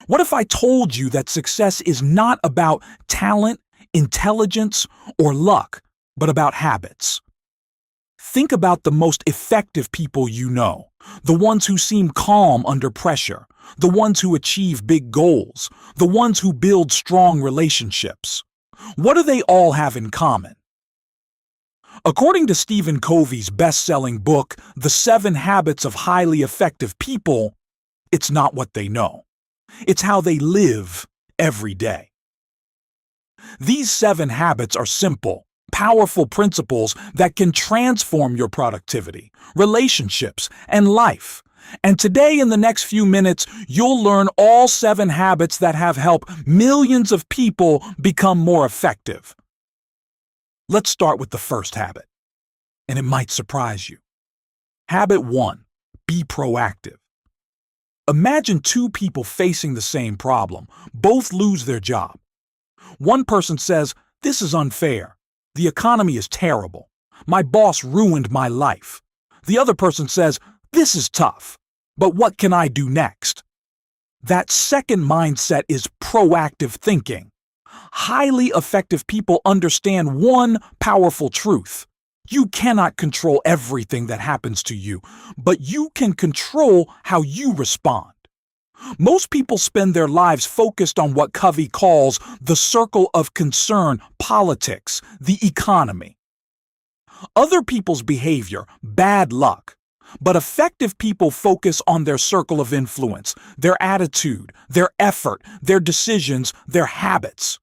What if I told you that success is not about talent, intelligence, or luck, but about habits? Think about the most effective people you know, the ones who seem calm under pressure, the ones who achieve big goals, the ones who build strong relationships. What do they all have in common? According to Stephen Covey's best-selling book, The 7 Habits of Highly Effective People, it's not what they know. It's how they live every day. These 7 habits are simple, powerful principles that can transform your productivity, relationships, and life. And today, in the next few minutes, you'll learn all 7 habits that have helped millions of people become more effective. Let's start with the first habit, and it might surprise you. Habit 1: be proactive. Imagine 2 people facing the same problem. Both lose their job. One person says, "This is unfair. The economy is terrible. My boss ruined my life." The other person says, "This is tough, but what can I do next?" That second mindset is proactive thinking. Highly effective people understand one powerful truth. You cannot control everything that happens to you, but you can control how you respond. Most people spend their lives focused on what Covey calls the circle of concern, politics, the economy. Other people's behavior, bad luck. But effective people focus on their circle of influence, their attitude, their effort, their decisions, their habits.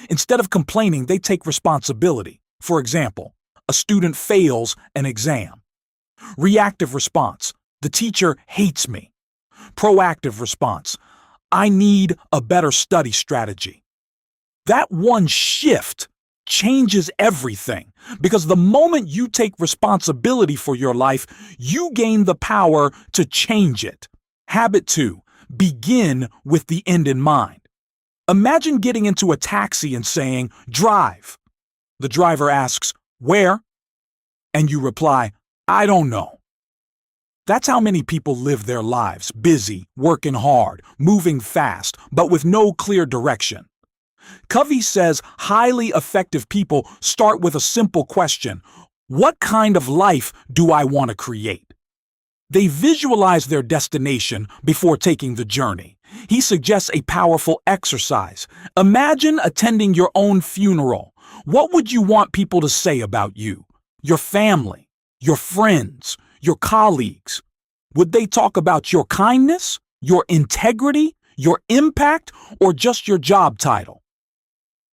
Instead of complaining, they take responsibility. For example, a student fails an exam. Reactive response: the teacher hates me. Proactive response: I need a better study strategy. That one shift changes everything, because the moment you take responsibility for your life, you gain the power to change it. Habit 2: begin with the end in mind. Imagine getting into a taxi and saying, "Drive." The driver asks, "Where?" And you reply, "I don't know." That's how many people live their lives: busy, working hard, moving fast, but with no clear direction. Covey says highly effective people start with a simple question: what kind of life do I want to create? They visualize their destination before taking the journey. He suggests a powerful exercise. Imagine attending your own funeral. What would you want people to say about you? Your family, your friends, your colleagues? Would they talk about your kindness, your integrity, your impact, or just your job title?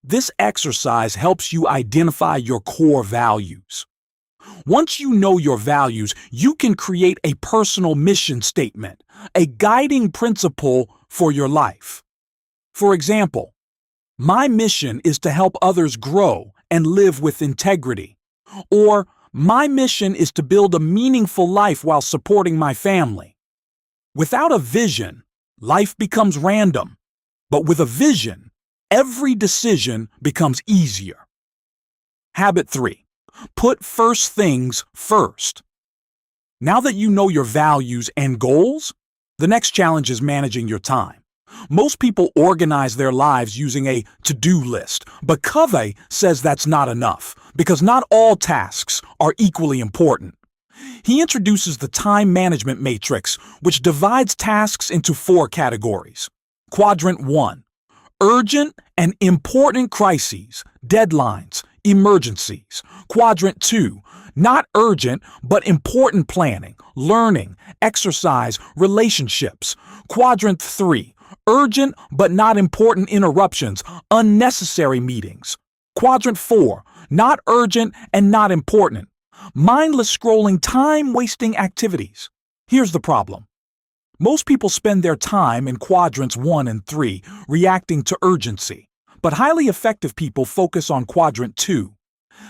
This exercise helps you identify your core values. Once you know your values, you can create a personal mission statement, a guiding principle for your life. For example, my mission is to help others grow and live with integrity. Or, my mission is to build a meaningful life while supporting my family. Without a vision, life becomes random. But with a vision, every decision becomes easier. Habit 3: put first things first. Now that you know your values and goals, the next challenge is managing your time. Most people organize their lives using a to-do list, but Covey says that's not enough, because not all tasks are equally important. He introduces the time management matrix, which divides tasks into 4 categories. Quadrant 1: urgent and important crises, deadlines, emergencies. Quadrant 2: not urgent but important planning, learning, exercise, relationships. Quadrant 3: urgent but not important interruptions, unnecessary meetings. Quadrant 4: not urgent and not important, mindless scrolling, time-wasting activities. Here's the problem. Most people spend their time in quadrants 1 and 3, reacting to urgency. But highly effective people focus on quadrant 2.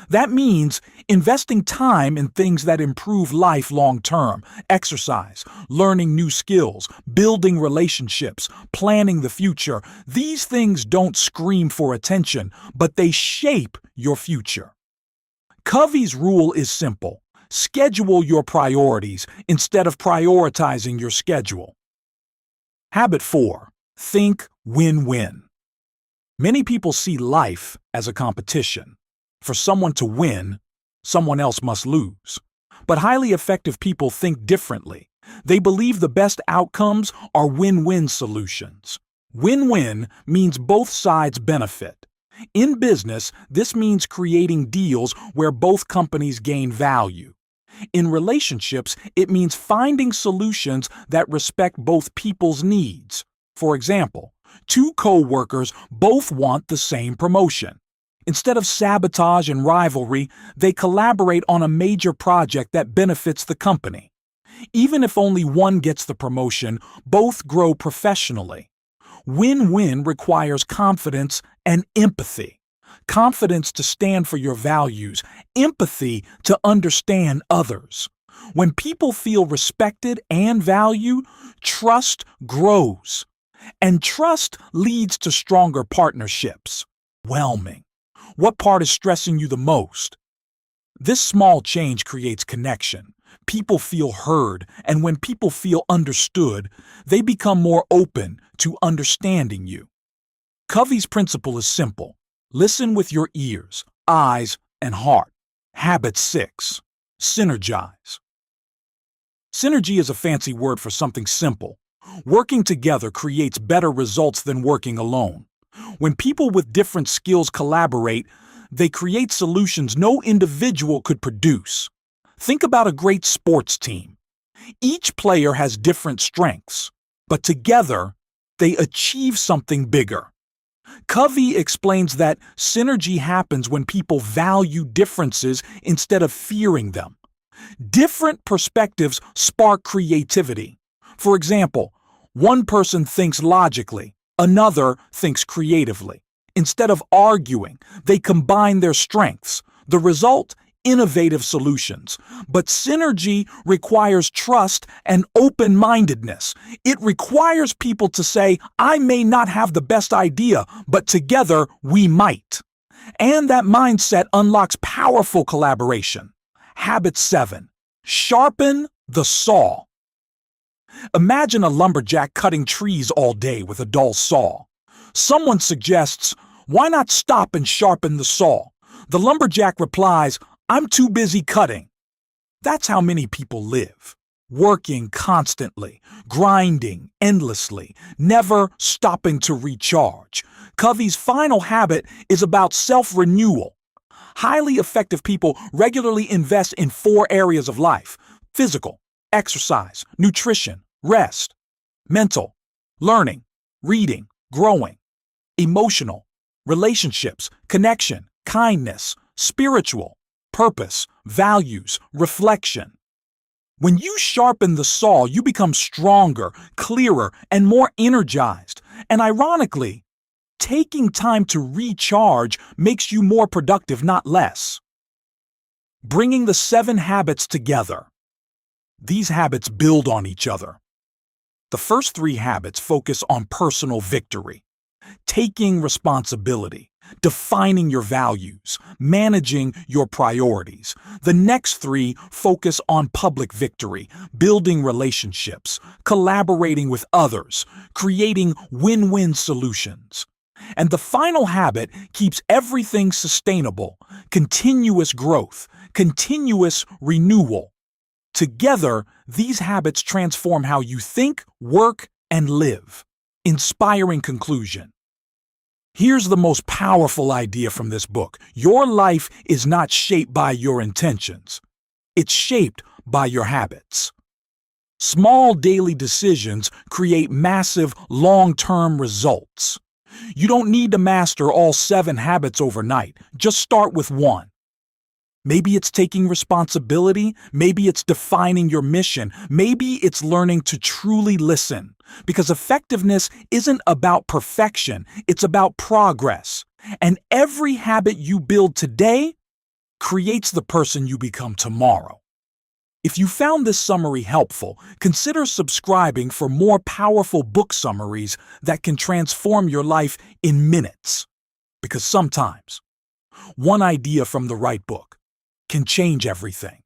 That means investing time in things that improve life long-term: exercise, learning new skills, building relationships, planning the future. These things don't scream for attention, but they shape your future. Covey's rule is simple: schedule your priorities instead of prioritizing your schedule. Habit 4: Think win-win. Many people see life as a competition. For someone to win, someone else must lose. But highly effective people think differently. They believe the best outcomes are win-win solutions. Win-win means both sides benefit. In business, this means creating deals where both companies gain value. In relationships, it means finding solutions that respect both people's needs. For example, two co-workers both want the same promotion. Instead of sabotage and rivalry, they collaborate on a major project that benefits the company. Even if only one gets the promotion, both grow professionally. Win-win requires confidence and empathy. Confidence to stand for your values, empathy to understand others. When people feel respected and valued, trust grows. And trust leads to stronger partnerships. Whelming. What part is stressing you the most? This small change creates connection. People feel heard, and when people feel understood, they become more open to understanding you. Covey's principle is simple. Listen with your ears, eyes, and heart. Habit 6. Synergize. Synergy is a fancy word for something simple. Working together creates better results than working alone. When people with different skills collaborate, they create solutions no individual could produce. Think about a great sports team. Each player has different strengths, but together, they achieve something bigger. Covey explains that synergy happens when people value differences instead of fearing them. Different perspectives spark creativity. For example, one person thinks logically, another thinks creatively. Instead of arguing, they combine their strengths. The result? Innovative solutions. But synergy requires trust and open-mindedness. It requires people to say, I may not have the best idea, but together we might. And that mindset unlocks powerful collaboration. Habit 7. Sharpen the saw. Imagine a lumberjack cutting trees all day with a dull saw. Someone suggests, why not stop and sharpen the saw? The lumberjack replies, I'm too busy cutting. That's how many people live. Working constantly, grinding endlessly, never stopping to recharge. Covey's final habit is about self-renewal. Highly effective people regularly invest in 4 areas of life: physical, exercise, nutrition, rest; mental, learning, reading, growing; emotional, relationships, connection, kindness; spiritual, purpose, values, reflection. When you sharpen the saw, you become stronger, clearer, and more energized. And ironically, taking time to recharge makes you more productive, not less. Bringing the 7 habits together. These habits build on each other. The first 3 habits focus on personal victory, taking responsibility, defining your values, managing your priorities. The next 3 focus on public victory, building relationships, collaborating with others, creating win-win solutions. And the final habit keeps everything sustainable, continuous growth, continuous renewal. Together, these habits transform how you think, work, and live. Inspiring conclusion. Here's the most powerful idea from this book. Your life is not shaped by your intentions. It's shaped by your habits. Small daily decisions create massive long-term results. You don't need to master all 7 habits overnight. Just start with 1. Maybe it's taking responsibility. Maybe it's defining your mission. Maybe it's learning to truly listen. Because effectiveness isn't about perfection. It's about progress. And every habit you build today creates the person you become tomorrow. If you found this summary helpful, consider subscribing for more powerful book summaries that can transform your life in minutes. Because sometimes, one idea from the right book can change everything.